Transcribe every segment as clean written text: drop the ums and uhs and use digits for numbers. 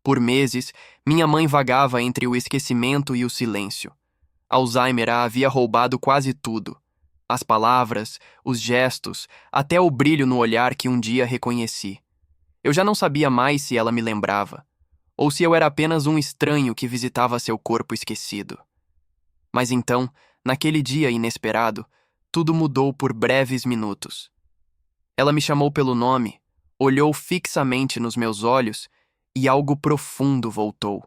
Por meses, minha mãe vagava entre o esquecimento e o silêncio. Alzheimer a havia roubado quase tudo. As palavras, os gestos, até o brilho no olhar que um dia reconheci. Eu já não sabia mais se ela me lembrava, ou se eu era apenas um estranho que visitava seu corpo esquecido. Mas então, naquele dia inesperado, tudo mudou por breves minutos. Ela me chamou pelo nome, olhou fixamente nos meus olhos e algo profundo voltou.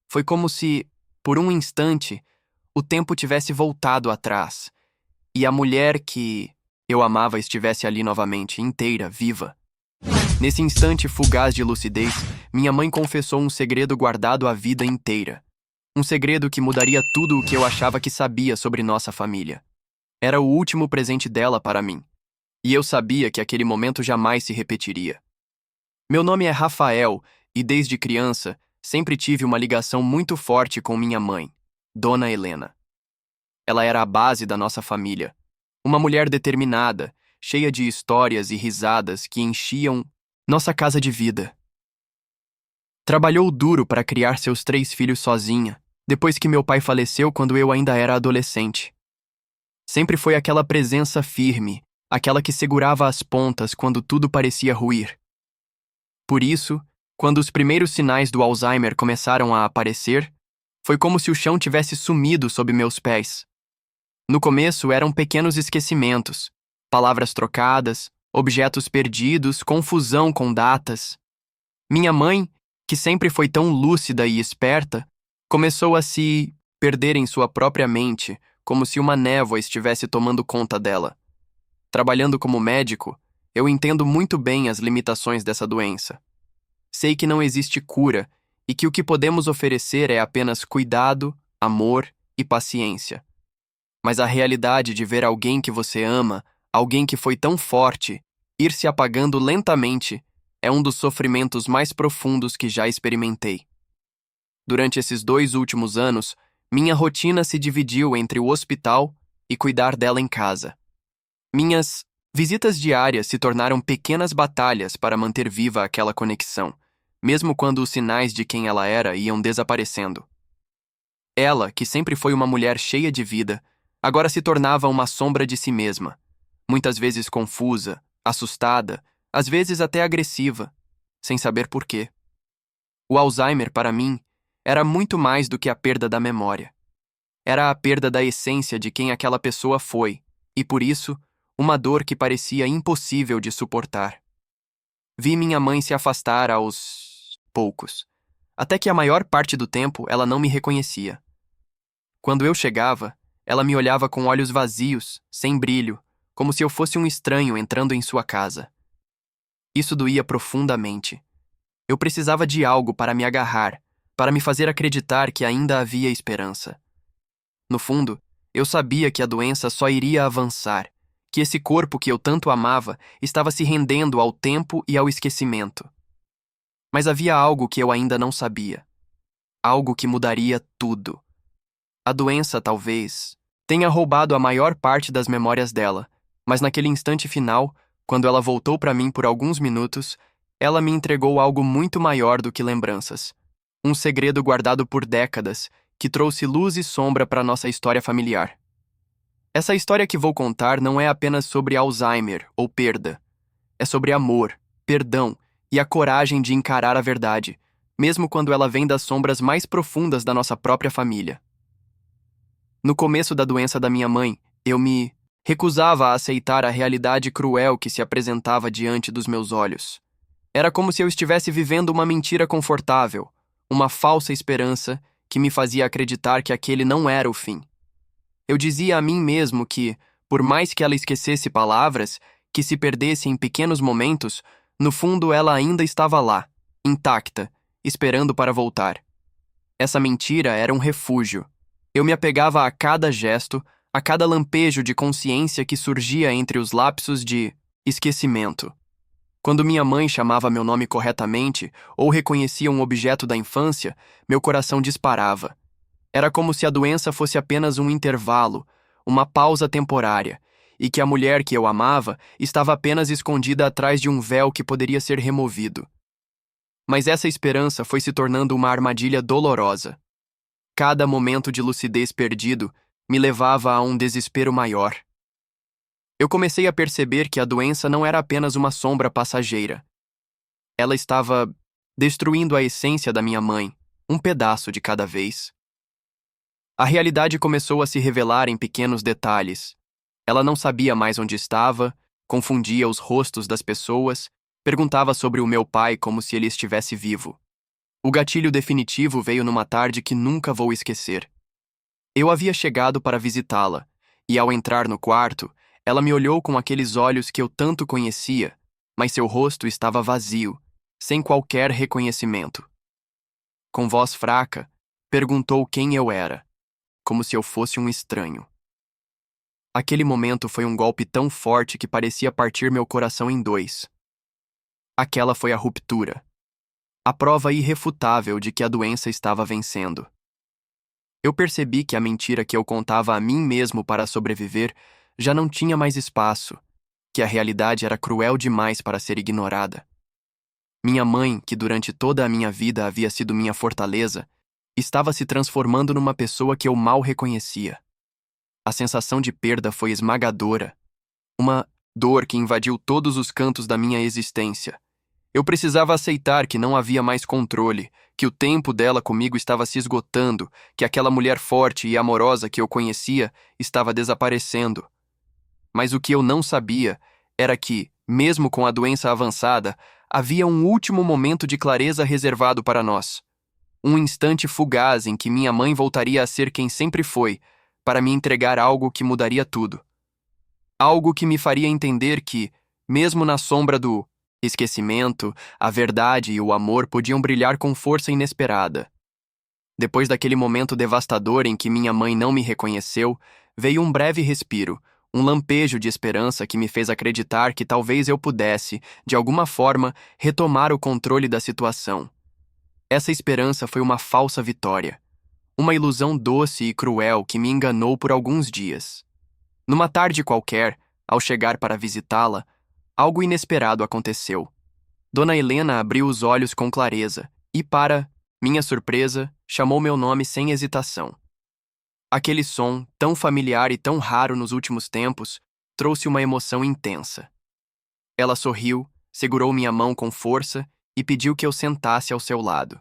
Foi como se, por um instante, o tempo tivesse voltado atrás e a mulher que eu amava estivesse ali novamente, inteira, viva. Nesse instante fugaz de lucidez, minha mãe confessou um segredo guardado a vida inteira. Um segredo que mudaria tudo o que eu achava que sabia sobre nossa família. Era o último presente dela para mim. E eu sabia que aquele momento jamais se repetiria. Meu nome é Rafael e desde criança sempre tive uma ligação muito forte com minha mãe, Dona Helena. Ela era a base da nossa família. Uma mulher determinada, cheia de histórias e risadas que enchiam nossa casa de vida. Trabalhou duro para criar seus 3 filhos sozinha, depois que meu pai faleceu quando eu ainda era adolescente. Sempre foi aquela presença firme, aquela que segurava as pontas quando tudo parecia ruir. Por isso, quando os primeiros sinais do Alzheimer começaram a aparecer, foi como se o chão tivesse sumido sob meus pés. No começo eram pequenos esquecimentos, palavras trocadas, objetos perdidos, confusão com datas. Minha mãe, que sempre foi tão lúcida e esperta, começou a se perder em sua própria mente, como se uma névoa estivesse tomando conta dela. Trabalhando como médico, eu entendo muito bem as limitações dessa doença. Sei que não existe cura e que o que podemos oferecer é apenas cuidado, amor e paciência. Mas a realidade de ver alguém que você ama, alguém que foi tão forte, ir se apagando lentamente, é um dos sofrimentos mais profundos que já experimentei. Durante esses 2 últimos anos, minha rotina se dividiu entre o hospital e cuidar dela em casa. Minhas visitas diárias se tornaram pequenas batalhas para manter viva aquela conexão, mesmo quando os sinais de quem ela era iam desaparecendo. Ela, que sempre foi uma mulher cheia de vida, agora se tornava uma sombra de si mesma, muitas vezes confusa, assustada, às vezes até agressiva, sem saber por quê. O Alzheimer, para mim, era muito mais do que a perda da memória. Era a perda da essência de quem aquela pessoa foi, e por isso, uma dor que parecia impossível de suportar. Vi minha mãe se afastar aos poucos, até que a maior parte do tempo ela não me reconhecia. Quando eu chegava, ela me olhava com olhos vazios, sem brilho, como se eu fosse um estranho entrando em sua casa. Isso doía profundamente. Eu precisava de algo para me agarrar, para me fazer acreditar que ainda havia esperança. No fundo, eu sabia que a doença só iria avançar, que esse corpo que eu tanto amava estava se rendendo ao tempo e ao esquecimento. Mas havia algo que eu ainda não sabia. Algo que mudaria tudo. A doença, talvez, tenha roubado a maior parte das memórias dela, mas naquele instante final, quando ela voltou para mim por alguns minutos, ela me entregou algo muito maior do que lembranças. Um segredo guardado por décadas, que trouxe luz e sombra para nossa história familiar. Essa história que vou contar não é apenas sobre Alzheimer ou perda. É sobre amor, perdão e a coragem de encarar a verdade, mesmo quando ela vem das sombras mais profundas da nossa própria família. No começo da doença da minha mãe, eu me recusava a aceitar a realidade cruel que se apresentava diante dos meus olhos. Era como se eu estivesse vivendo uma mentira confortável, uma falsa esperança que me fazia acreditar que aquele não era o fim. Eu dizia a mim mesmo que, por mais que ela esquecesse palavras, que se perdesse em pequenos momentos, no fundo ela ainda estava lá, intacta, esperando para voltar. Essa mentira era um refúgio. Eu me apegava a cada gesto, a cada lampejo de consciência que surgia entre os lapsos de esquecimento. Quando minha mãe chamava meu nome corretamente ou reconhecia um objeto da infância, meu coração disparava. Era como se a doença fosse apenas um intervalo, uma pausa temporária, e que a mulher que eu amava estava apenas escondida atrás de um véu que poderia ser removido. Mas essa esperança foi se tornando uma armadilha dolorosa. Cada momento de lucidez perdido me levava a um desespero maior. Eu comecei a perceber que a doença não era apenas uma sombra passageira. Ela estava destruindo a essência da minha mãe, um pedaço de cada vez. A realidade começou a se revelar em pequenos detalhes. Ela não sabia mais onde estava, confundia os rostos das pessoas, perguntava sobre o meu pai como se ele estivesse vivo. O gatilho definitivo veio numa tarde que nunca vou esquecer. Eu havia chegado para visitá-la, e ao entrar no quarto, ela me olhou com aqueles olhos que eu tanto conhecia, mas seu rosto estava vazio, sem qualquer reconhecimento. Com voz fraca, perguntou quem eu era, como se eu fosse um estranho. Aquele momento foi um golpe tão forte que parecia partir meu coração em dois. Aquela foi a ruptura. A prova irrefutável de que a doença estava vencendo. Eu percebi que a mentira que eu contava a mim mesmo para sobreviver já não tinha mais espaço, que a realidade era cruel demais para ser ignorada. Minha mãe, que durante toda a minha vida havia sido minha fortaleza, estava se transformando numa pessoa que eu mal reconhecia. A sensação de perda foi esmagadora. Uma dor que invadiu todos os cantos da minha existência. Eu precisava aceitar que não havia mais controle, que o tempo dela comigo estava se esgotando, que aquela mulher forte e amorosa que eu conhecia estava desaparecendo. Mas o que eu não sabia era que, mesmo com a doença avançada, havia um último momento de clareza reservado para nós. Um instante fugaz em que minha mãe voltaria a ser quem sempre foi, para me entregar algo que mudaria tudo. Algo que me faria entender que, mesmo na sombra do esquecimento, a verdade e o amor podiam brilhar com força inesperada. Depois daquele momento devastador em que minha mãe não me reconheceu, veio um breve respiro, um lampejo de esperança que me fez acreditar que talvez eu pudesse, de alguma forma, retomar o controle da situação. Essa esperança foi uma falsa vitória. Uma ilusão doce e cruel que me enganou por alguns dias. Numa tarde qualquer, ao chegar para visitá-la, algo inesperado aconteceu. Dona Helena abriu os olhos com clareza e, para minha surpresa, chamou meu nome sem hesitação. Aquele som, tão familiar e tão raro nos últimos tempos, trouxe uma emoção intensa. Ela sorriu, segurou minha mão com força e pediu que eu sentasse ao seu lado.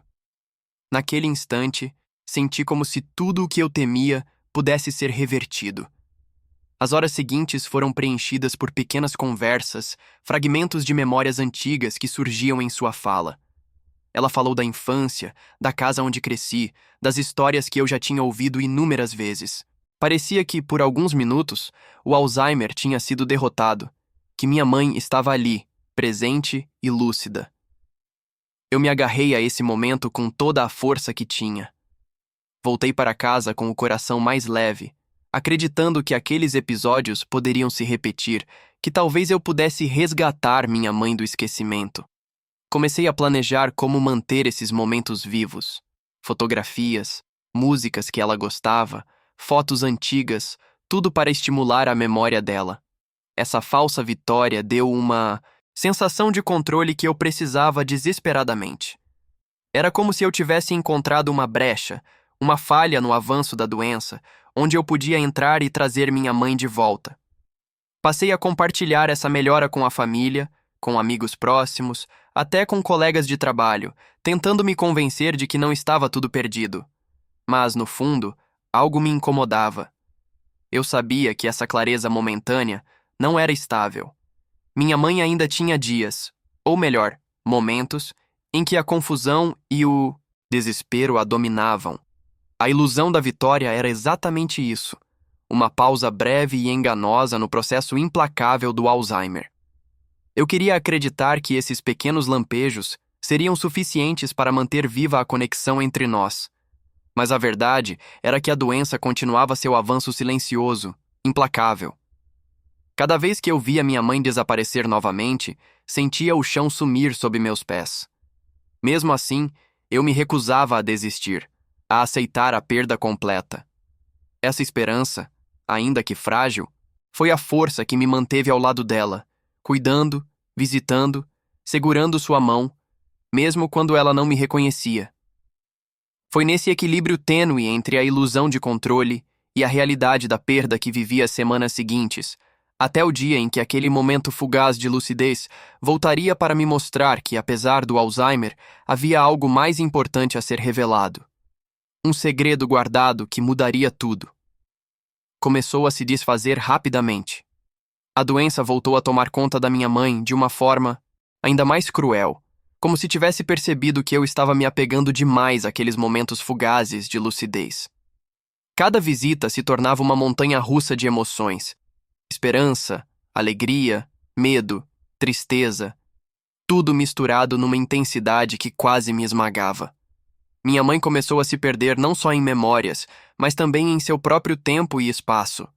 Naquele instante, senti como se tudo o que eu temia pudesse ser revertido. As horas seguintes foram preenchidas por pequenas conversas, fragmentos de memórias antigas que surgiam em sua fala. Ela falou da infância, da casa onde cresci, das histórias que eu já tinha ouvido inúmeras vezes. Parecia que, por alguns minutos, o Alzheimer tinha sido derrotado, que minha mãe estava ali, presente e lúcida. Eu me agarrei a esse momento com toda a força que tinha. Voltei para casa com o coração mais leve, acreditando que aqueles episódios poderiam se repetir, que talvez eu pudesse resgatar minha mãe do esquecimento. Comecei a planejar como manter esses momentos vivos. Fotografias, músicas que ela gostava, fotos antigas, tudo para estimular a memória dela. Essa falsa vitória deu uma sensação de controle que eu precisava desesperadamente. Era como se eu tivesse encontrado uma brecha, uma falha no avanço da doença, onde eu podia entrar e trazer minha mãe de volta. Passei a compartilhar essa melhora com a família, com amigos próximos, até com colegas de trabalho, tentando me convencer de que não estava tudo perdido. Mas, no fundo, algo me incomodava. Eu sabia que essa clareza momentânea não era estável. Minha mãe ainda tinha dias, ou melhor, momentos, em que a confusão e o desespero a dominavam. A ilusão da vitória era exatamente isso, uma pausa breve e enganosa no processo implacável do Alzheimer. Eu queria acreditar que esses pequenos lampejos seriam suficientes para manter viva a conexão entre nós. Mas a verdade era que a doença continuava seu avanço silencioso, implacável. Cada vez que eu via minha mãe desaparecer novamente, sentia o chão sumir sob meus pés. Mesmo assim, eu me recusava a desistir, a aceitar a perda completa. Essa esperança, ainda que frágil, foi a força que me manteve ao lado dela, cuidando, visitando, segurando sua mão, mesmo quando ela não me reconhecia. Foi nesse equilíbrio tênue entre a ilusão de controle e a realidade da perda que vivi as semanas seguintes, até o dia em que aquele momento fugaz de lucidez voltaria para me mostrar que, apesar do Alzheimer, havia algo mais importante a ser revelado. Um segredo guardado que mudaria tudo. Começou a se desfazer rapidamente. A doença voltou a tomar conta da minha mãe de uma forma ainda mais cruel, como se tivesse percebido que eu estava me apegando demais àqueles momentos fugazes de lucidez. Cada visita se tornava uma montanha-russa de emoções. Esperança, alegria, medo, tristeza, tudo misturado numa intensidade que quase me esmagava. Minha mãe começou a se perder não só em memórias, mas também em seu próprio tempo e espaço.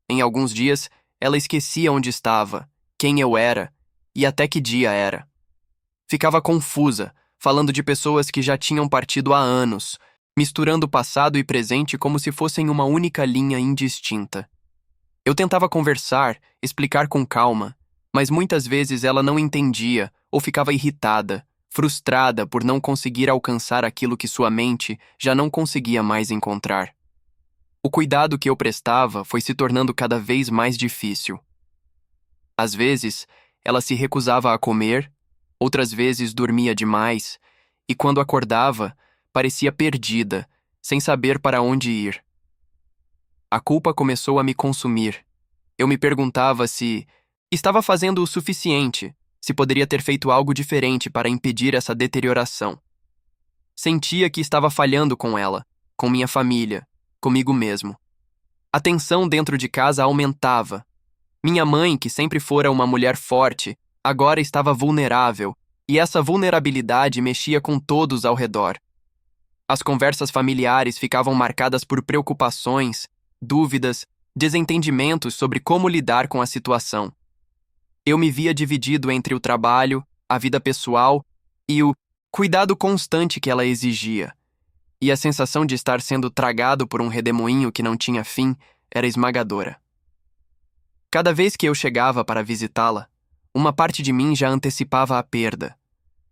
Em alguns dias, ela esquecia onde estava, quem eu era e até que dia era. Ficava confusa, falando de pessoas que já tinham partido há anos, misturando passado e presente como se fossem uma única linha indistinta. Eu tentava conversar, explicar com calma, mas muitas vezes ela não entendia ou ficava irritada, frustrada por não conseguir alcançar aquilo que sua mente já não conseguia mais encontrar. O cuidado que eu prestava foi se tornando cada vez mais difícil. Às vezes, ela se recusava a comer, outras vezes dormia demais, e quando acordava, parecia perdida, sem saber para onde ir. A culpa começou a me consumir. Eu me perguntava se estava fazendo o suficiente, se poderia ter feito algo diferente para impedir essa deterioração. Sentia que estava falhando com ela, com minha família, comigo mesmo. A tensão dentro de casa aumentava. Minha mãe, que sempre fora uma mulher forte, agora estava vulnerável, e essa vulnerabilidade mexia com todos ao redor. As conversas familiares ficavam marcadas por preocupações, dúvidas, desentendimentos sobre como lidar com a situação. Eu me via dividido entre o trabalho, a vida pessoal e o cuidado constante que ela exigia. E a sensação de estar sendo tragado por um redemoinho que não tinha fim era esmagadora. Cada vez que eu chegava para visitá-la, uma parte de mim já antecipava a perda.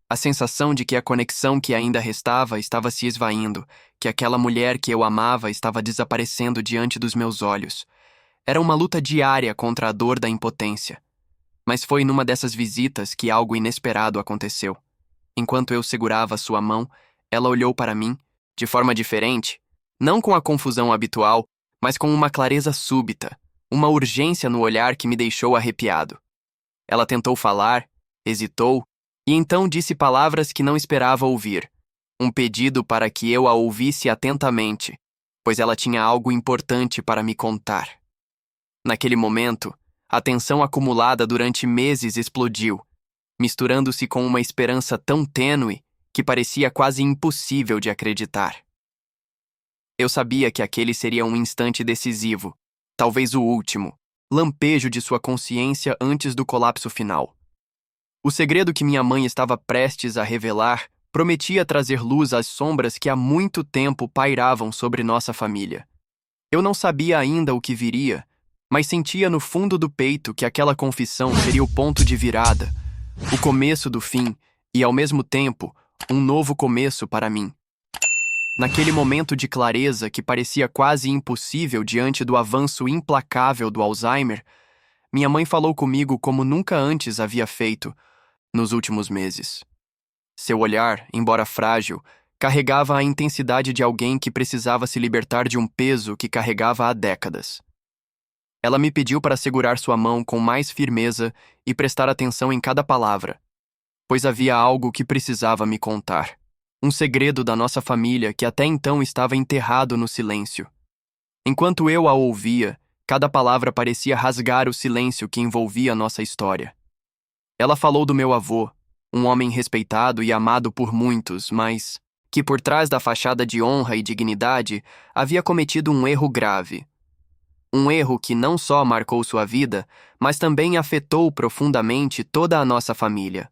A sensação de que a conexão que ainda restava estava se esvaindo, que aquela mulher que eu amava estava desaparecendo diante dos meus olhos. Era uma luta diária contra a dor da impotência. Mas foi numa dessas visitas que algo inesperado aconteceu. Enquanto eu segurava sua mão, ela olhou para mim, de forma diferente, não com a confusão habitual, mas com uma clareza súbita, uma urgência no olhar que me deixou arrepiado. Ela tentou falar, hesitou, e então disse palavras que não esperava ouvir, um pedido para que eu a ouvisse atentamente, pois ela tinha algo importante para me contar. Naquele momento, a tensão acumulada durante meses explodiu, misturando-se com uma esperança tão tênue que parecia quase impossível de acreditar. Eu sabia que aquele seria um instante decisivo, talvez o último, lampejo de sua consciência antes do colapso final. O segredo que minha mãe estava prestes a revelar prometia trazer luz às sombras que há muito tempo pairavam sobre nossa família. Eu não sabia ainda o que viria, mas sentia no fundo do peito que aquela confissão seria o ponto de virada, o começo do fim e, ao mesmo tempo, um novo começo para mim. Naquele momento de clareza que parecia quase impossível diante do avanço implacável do Alzheimer, minha mãe falou comigo como nunca antes havia feito nos últimos meses. Seu olhar, embora frágil, carregava a intensidade de alguém que precisava se libertar de um peso que carregava há décadas. Ela me pediu para segurar sua mão com mais firmeza e prestar atenção em cada palavra, pois havia algo que precisava me contar. Um segredo da nossa família que até então estava enterrado no silêncio. Enquanto eu a ouvia, cada palavra parecia rasgar o silêncio que envolvia nossa história. Ela falou do meu avô, um homem respeitado e amado por muitos, mas que por trás da fachada de honra e dignidade havia cometido um erro grave. Um erro que não só marcou sua vida, mas também afetou profundamente toda a nossa família.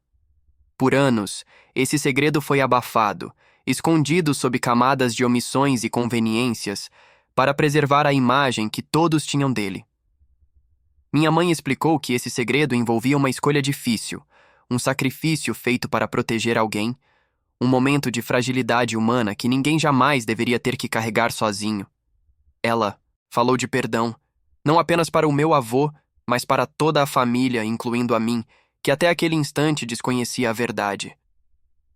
Por anos, esse segredo foi abafado, escondido sob camadas de omissões e conveniências, para preservar a imagem que todos tinham dele. Minha mãe explicou que esse segredo envolvia uma escolha difícil, um sacrifício feito para proteger alguém, um momento de fragilidade humana que ninguém jamais deveria ter que carregar sozinho. Ela falou de perdão, não apenas para o meu avô, mas para toda a família, incluindo a mim, que até aquele instante desconhecia a verdade.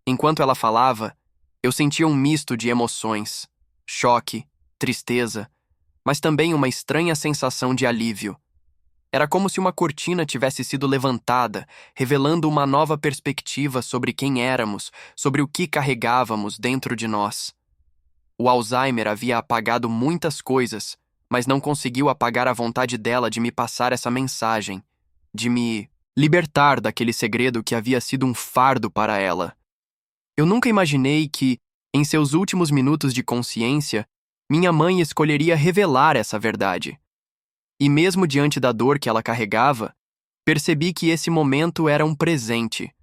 Enquanto ela falava, eu sentia um misto de emoções, choque, tristeza, mas também uma estranha sensação de alívio. Era como se uma cortina tivesse sido levantada, revelando uma nova perspectiva sobre quem éramos, sobre o que carregávamos dentro de nós. O Alzheimer havia apagado muitas coisas, mas não conseguiu apagar a vontade dela de me passar essa mensagem, de me libertar daquele segredo que havia sido um fardo para ela. Eu nunca imaginei que, em seus últimos minutos de consciência, minha mãe escolheria revelar essa verdade. E mesmo diante da dor que ela carregava, percebi que esse momento era um presente,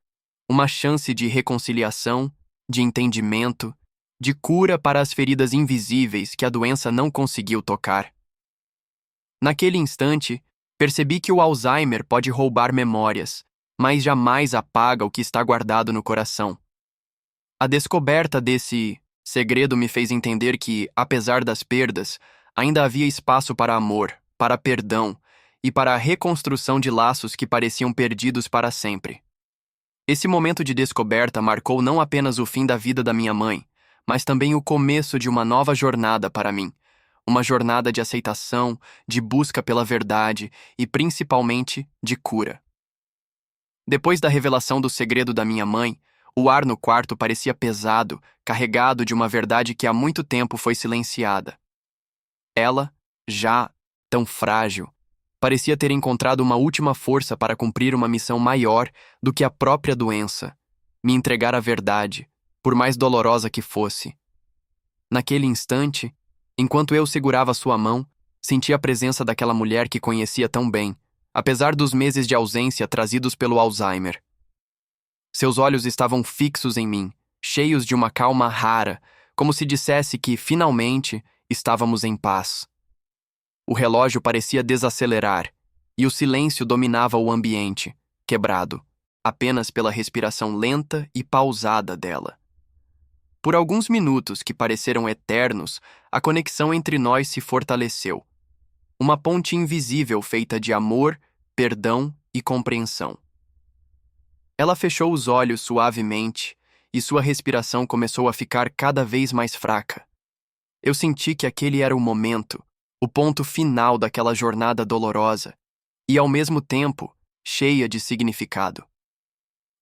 uma chance de reconciliação, de entendimento, de cura para as feridas invisíveis que a doença não conseguiu tocar. Naquele instante, percebi que o Alzheimer pode roubar memórias, mas jamais apaga o que está guardado no coração. A descoberta desse segredo me fez entender que, apesar das perdas, ainda havia espaço para amor, para perdão e para a reconstrução de laços que pareciam perdidos para sempre. Esse momento de descoberta marcou não apenas o fim da vida da minha mãe, mas também o começo de uma nova jornada para mim. Uma jornada de aceitação, de busca pela verdade e, principalmente, de cura. Depois da revelação do segredo da minha mãe, o ar no quarto parecia pesado, carregado de uma verdade que há muito tempo foi silenciada. Ela, já tão frágil, parecia ter encontrado uma última força para cumprir uma missão maior do que a própria doença, me entregar a verdade, por mais dolorosa que fosse. Naquele instante, enquanto eu segurava sua mão, senti a presença daquela mulher que conhecia tão bem, apesar dos meses de ausência trazidos pelo Alzheimer. Seus olhos estavam fixos em mim, cheios de uma calma rara, como se dissesse que, finalmente, estávamos em paz. O relógio parecia desacelerar, e o silêncio dominava o ambiente, quebrado, apenas pela respiração lenta e pausada dela. Por alguns minutos que pareceram eternos, a conexão entre nós se fortaleceu. Uma ponte invisível feita de amor, perdão e compreensão. Ela fechou os olhos suavemente e sua respiração começou a ficar cada vez mais fraca. Eu senti que aquele era o momento, o ponto final daquela jornada dolorosa e, ao mesmo tempo, cheia de significado.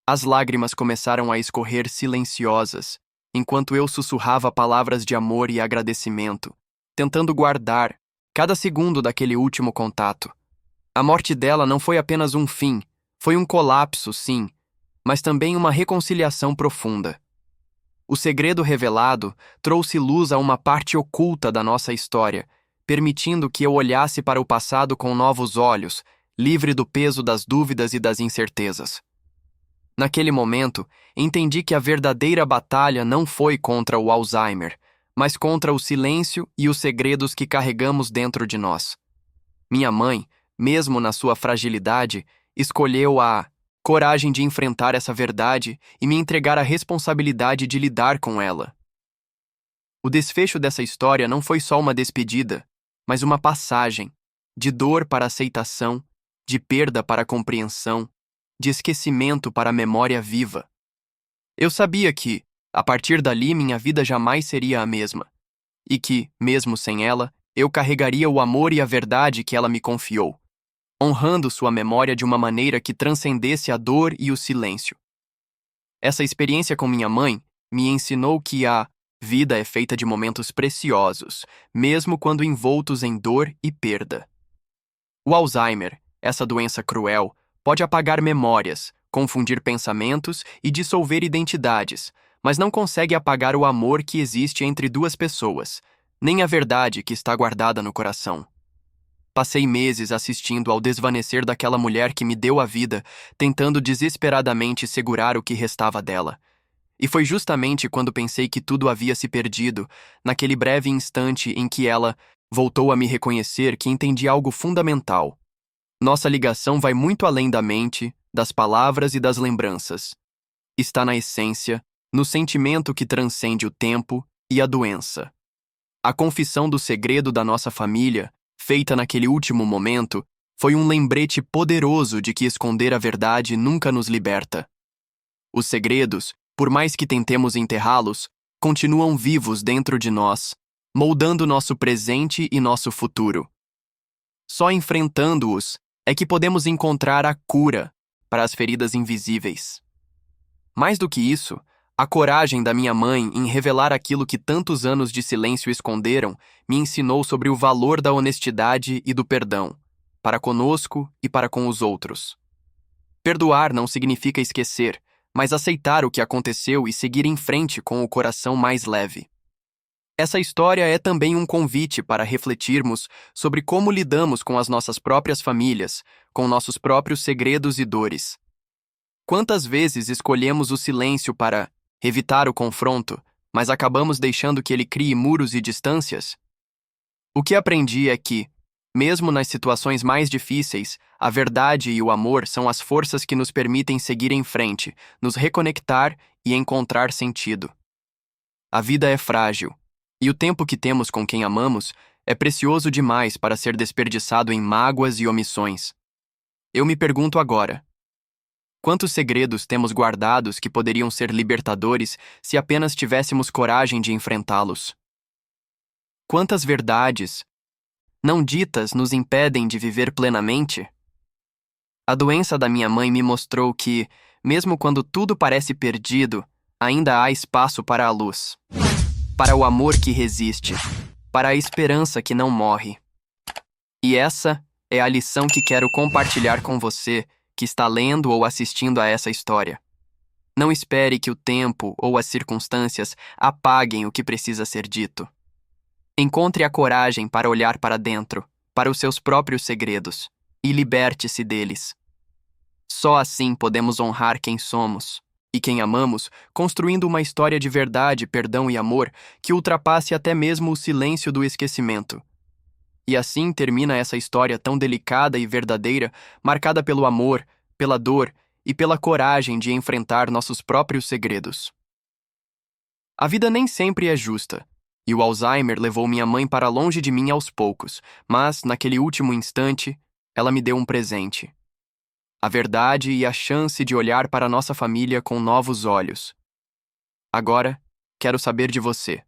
As lágrimas começaram a escorrer silenciosas, enquanto eu sussurrava palavras de amor e agradecimento, tentando guardar cada segundo daquele último contato. A morte dela não foi apenas um fim, foi um colapso, sim, mas também uma reconciliação profunda. O segredo revelado trouxe luz a uma parte oculta da nossa história, permitindo que eu olhasse para o passado com novos olhos, livre do peso das dúvidas e das incertezas. Naquele momento, entendi que a verdadeira batalha não foi contra o Alzheimer, mas contra o silêncio e os segredos que carregamos dentro de nós. Minha mãe, mesmo na sua fragilidade, escolheu a coragem de enfrentar essa verdade e me entregar a responsabilidade de lidar com ela. O desfecho dessa história não foi só uma despedida, mas uma passagem, de dor para aceitação, de perda para compreensão, de esquecimento para a memória viva. Eu sabia que, a partir dali, minha vida jamais seria a mesma, e que, mesmo sem ela, eu carregaria o amor e a verdade que ela me confiou, honrando sua memória de uma maneira que transcendesse a dor e o silêncio. Essa experiência com minha mãe me ensinou que a vida é feita de momentos preciosos, mesmo quando envoltos em dor e perda. O Alzheimer, essa doença cruel, pode apagar memórias, confundir pensamentos e dissolver identidades, mas não consegue apagar o amor que existe entre duas pessoas, nem a verdade que está guardada no coração. Passei meses assistindo ao desvanecer daquela mulher que me deu a vida, tentando desesperadamente segurar o que restava dela. E foi justamente quando pensei que tudo havia se perdido, naquele breve instante em que ela voltou a me reconhecer, que entendi algo fundamental. Nossa ligação vai muito além da mente, das palavras e das lembranças. Está na essência, no sentimento que transcende o tempo e a doença. A confissão do segredo da nossa família, feita naquele último momento, foi um lembrete poderoso de que esconder a verdade nunca nos liberta. Os segredos, por mais que tentemos enterrá-los, continuam vivos dentro de nós, moldando nosso presente e nosso futuro. Só enfrentando-os é que podemos encontrar a cura para as feridas invisíveis. Mais do que isso, a coragem da minha mãe em revelar aquilo que tantos anos de silêncio esconderam me ensinou sobre o valor da honestidade e do perdão, para conosco e para com os outros. Perdoar não significa esquecer, mas aceitar o que aconteceu e seguir em frente com o coração mais leve. Essa história é também um convite para refletirmos sobre como lidamos com as nossas próprias famílias, com nossos próprios segredos e dores. Quantas vezes escolhemos o silêncio para evitar o confronto, mas acabamos deixando que ele crie muros e distâncias? O que aprendi é que, mesmo nas situações mais difíceis, a verdade e o amor são as forças que nos permitem seguir em frente, nos reconectar e encontrar sentido. A vida é frágil, e o tempo que temos com quem amamos é precioso demais para ser desperdiçado em mágoas e omissões. Eu me pergunto agora: quantos segredos temos guardados que poderiam ser libertadores se apenas tivéssemos coragem de enfrentá-los? Quantas verdades não ditas nos impedem de viver plenamente? A doença da minha mãe me mostrou que, mesmo quando tudo parece perdido, ainda há espaço para a luz, para o amor que resiste, para a esperança que não morre. E essa é a lição que quero compartilhar com você que está lendo ou assistindo a essa história. Não espere que o tempo ou as circunstâncias apaguem o que precisa ser dito. Encontre a coragem para olhar para dentro, para os seus próprios segredos, e liberte-se deles. Só assim podemos honrar quem somos e quem amamos, construindo uma história de verdade, perdão e amor que ultrapasse até mesmo o silêncio do esquecimento. E assim termina essa história tão delicada e verdadeira, marcada pelo amor, pela dor e pela coragem de enfrentar nossos próprios segredos. A vida nem sempre é justa. E o Alzheimer levou minha mãe para longe de mim aos poucos, mas, naquele último instante, ela me deu um presente. A verdade e a chance de olhar para nossa família com novos olhos. Agora, quero saber de você.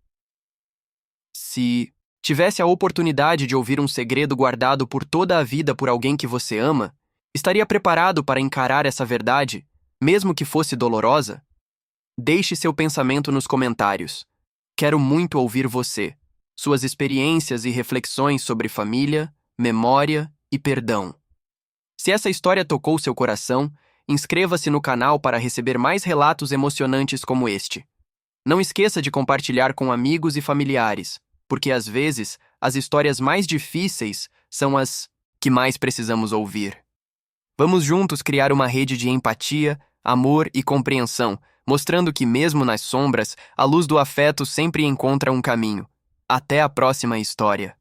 Se tivesse a oportunidade de ouvir um segredo guardado por toda a vida por alguém que você ama, estaria preparado para encarar essa verdade, mesmo que fosse dolorosa? Deixe seu pensamento nos comentários. Quero muito ouvir você, suas experiências e reflexões sobre família, memória e perdão. Se essa história tocou seu coração, inscreva-se no canal para receber mais relatos emocionantes como este. Não esqueça de compartilhar com amigos e familiares, porque às vezes as histórias mais difíceis são as que mais precisamos ouvir. Vamos juntos criar uma rede de empatia, amor e compreensão, mostrando que mesmo nas sombras, a luz do afeto sempre encontra um caminho. Até a próxima história.